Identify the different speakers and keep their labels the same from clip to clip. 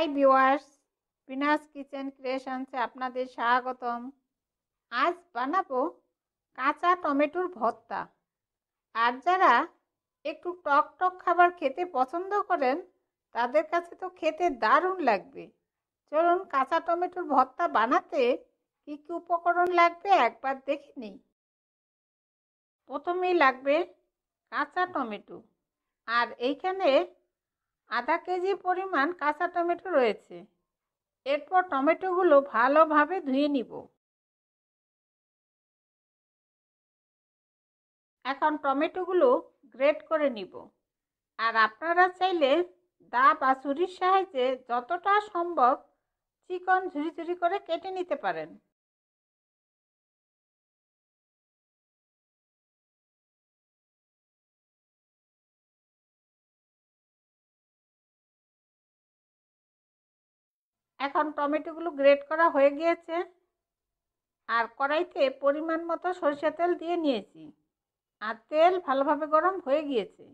Speaker 1: Hi viewers, Binas kitchen ক্রিয়েশনসে আপনাদের স্বাগতম। আজ বানাবো কাঁচা টমেটোর ভর্তা। আর যারা একটু টক টক খাবার খেতে পছন্দ করেন তাদের কাছে তো খেতে দারুণ লাগবে। চলুন কাঁচা টমেটোর ভর্তা বানাতে কী কী উপকরণ লাগবে একবার দেখে নিই। প্রথমেই লাগবে কাঁচা টমেটো, আর এইখানে আধা কেজি পরিমাণ কাঁচা টমেটো রয়েছে। এরপর টমেটোগুলো ভালোভাবে ধুয়ে নিব। এখন টমেটোগুলো গ্রেট করে নিব। আর আপনারা চাইলে দা বা ছুরির সাহায্যে যতটা সম্ভব চিকন ঝুরি ঝুরি করে কেটে নিতে পারেন। এখন টমেটোগুলো গ্রেট করা হয়ে গিয়েছে, আর কড়াইতে পরিমাণ মতো সরষের তেল দিয়ে নিয়েছি, আর তেল ভালোভাবে গরম হয়ে গিয়েছে।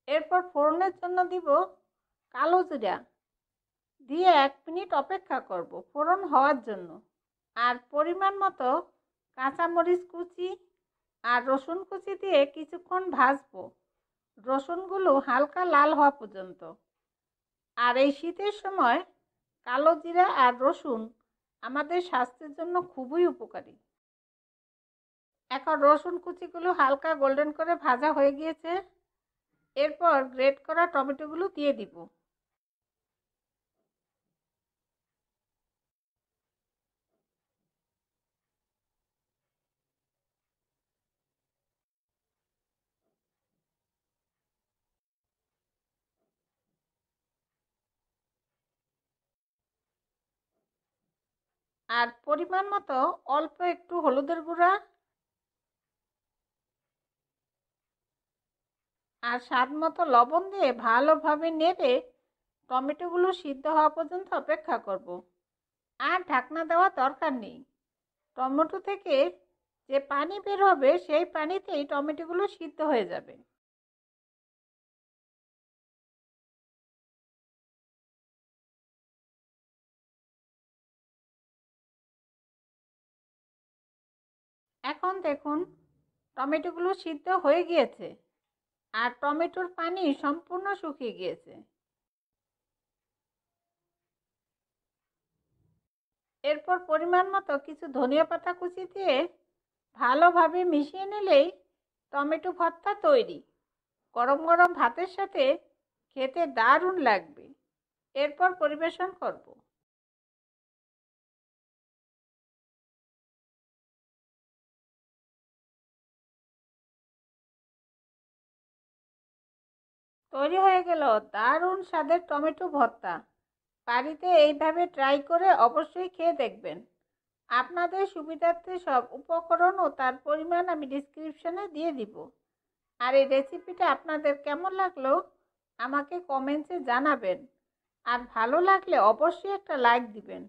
Speaker 1: এরপর ফোড়নের জন্য দিব কালো জিরা, দিয়ে 1 মিনিট অপেক্ষা করব ফোড়ন হওয়ার জন্য। আর পরিমাণ মতো কাঁচামরিচ কুচি আর রসুন কুচি দিয়ে কিছুক্ষণ ভাজবো, রসুনগুলো হালকা লাল হওয়া পর্যন্ত। আর এই শীতের সময় কালো জিরা আর রসুন আমাদের স্বাস্থ্যের জন্য খুবই উপকারী। এখন রসুন কুচিগুলো হালকা গোল্ডেন করে ভাজা হয়ে গিয়েছে। এরপর গ্রেট করা টমেটোগুলো দিয়ে দিব। আর পরিমাণ মতো অল্প একটু হলুদের গুঁড়া আর স্বাদ মতো লবণ দিয়ে ভালোভাবে নেড়ে টমেটোগুলো সিদ্ধ হওয়া পর্যন্ত অপেক্ষা করব। আর ঢাকনা দেওয়া দরকার নেই। টমেটো থেকে যে পানি বের হবে সেই পানিতেই টমেটোগুলো সিদ্ধ হয়ে যাবে। এখন দেখুন টমেটোগুলো সিদ্ধ হয়ে গিয়েছে, আর টমেটোর পানি সম্পূর্ণ শুকিয়ে গিয়েছে। এরপর পরিমাণ মতো কিছু ধনিয়া পাতা কুচি দিয়ে ভালোভাবে মিশিয়ে নিলেই টমেটো ভর্তা তৈরি। গরম গরম ভাতের সাথে খেতে দারুণ লাগবে। এরপর পরিবেশন করব। তৈরি হয়ে গেল দারুণ স্বাদের টমেটো ভর্তা। বাড়িতে এইভাবে ট্রাই করে অবশ্যই খেয়ে দেখবেন। আপনাদের সুবিধার্থে সব উপকরণ ও তার পরিমাণ আমি ডিসক্রিপশনে দিয়ে দিব। আর এই রেসিপিটা আপনাদের কেমন লাগলো আমাকে কমেন্টসে জানাবেন। আর ভালো লাগলে অবশ্যই একটা লাইক দিবেন।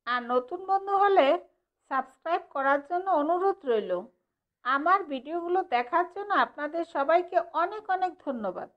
Speaker 1: আর নতুন বন্ধু হলে সাবস্ক্রাইব করার জন্য অনুরোধ রইল। আমার ভিডিওগুলো দেখার জন্য আপনাদের সবাইকে অনেক অনেক ধন্যবাদ।